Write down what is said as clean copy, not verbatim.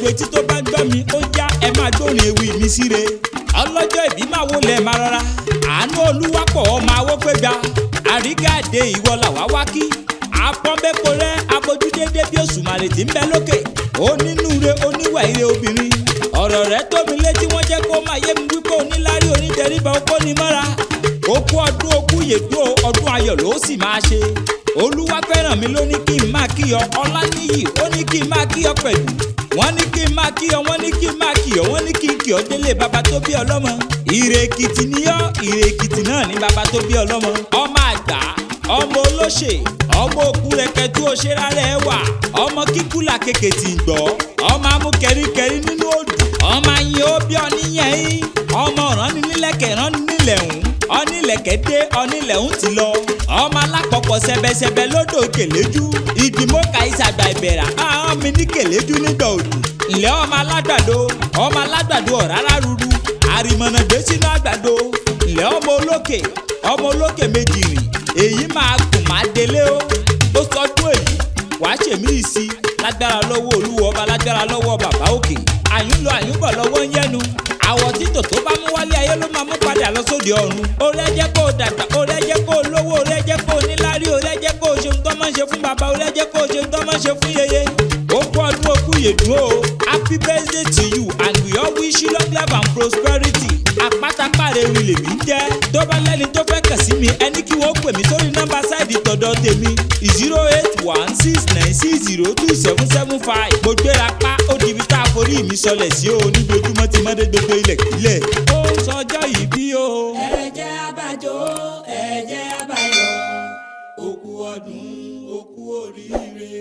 gbogbo etí tó bá gbọ́ mi ó já ẹ máa gbóhùn ewì mi síre. ọlọ́jọ́ ìbí máa wọlé máa rọra àánú olúwapọ̀ ọmọ awópéga àrígàdé ìwọ làwá wá kí apọ́nbẹ́kọ rẹ abojú dédé bí òṣùmàrè tí ń bẹ lókè onínúure oníwà ire obìnrin ọ̀rọ̀ rẹ tóbi létí wọ́n jẹ́ kó máa yé mi wípé onílárí onídẹ̀ríbà okó ni mọ́ra okú ọdún okú yèdú ọdún ayọ̀ ló sì máa ṣe olúwa fẹ́ràn mi ló ní kí n máa kíyọ ọláníyì ó ní kí n máa kíyọ pẹ̀lú wọ́n ní kí n máa kíyọ wọ́n ní kí n máa kíyọ wọ́n ní kí n kíyọ délé bàbá tó bí ọlọ́mọ ìrè èkìtì níyọ ìrè èkìtì náà ní bàbá tó bí ọlọ́mọ ọmọ àgbà ọmọ olóṣè ọmọ òkú rẹkẹtù òṣèrà rẹ wà ọmọ kíkú là kékè tì ń gbọ́ ọmọ amú kẹríkẹrí nínú òdù ọmọ ayin ó bí ọníyẹn yín ọmọ ọ̀ràn nílẹ̀kẹ̀ rán nílẹ̀hún ọnílẹ̀kẹ̀ dé ọnílẹ̀hún ti lọ ọmọ alápọ̀pọ̀ sẹbẹsẹbẹ lódò kèléjú ìgbìmọ̀ kàìsàgbà ìbẹ̀rà àwọn mi ní kèléjú nígbà òdù ilẹ̀ ọmọ alágbàdo ọ̀rárá ruru àrìmọ̀nà gbé sínú àgbàdo ilẹ̀ ọmọ olókè méjì rìn èyí máa gùn máa délé ó sọdún èyí wàá ṣèmí ìsí lágbára lọ́wọ́ olúwo ọba lágbára lọ́wọ́ bàbá òkè àyúnlọ àyúnbọ̀ lọ́wọ́ ń yẹnu àwọ̀ títò tó bá mú wálé ayé ló máa mú padà lọ sóde ọ̀run orí ẹjẹ́ kó dàgbà orí ẹjẹ́ kó lówó orí ẹjẹ́ kó níláárí orí ẹjẹ́ kó ṣe ń tọ́ máa ń ṣe fún bàbá orí ẹjẹ́ kó ṣe ń tọ́ máa ń ṣe fún yeye ó kú ọdún okú yèdú o happy birthday to you and we all wish you long life and prosperity àpáta pàrẹ̀wì lèmi ń jẹ́ tó bá lẹ́ni tó fẹ́ kàn sí mi ẹni kí wọ́n pè mí sórí nọ́mbà sáìdì tọ̀dọ̀ tèmi 08169602775 mo gbéra pa ó di ibi tá a forí mi sọlẹ̀ sí o níbi ojúmọ́ ti mọ́dé gbogbo ilẹ̀ kílẹ̀ ó ń sọjọ́ yìí bí o. ẹ jẹ́ abájọ́ ẹ jẹ́ abáyọ̀ òkú ọdún òkú oríire.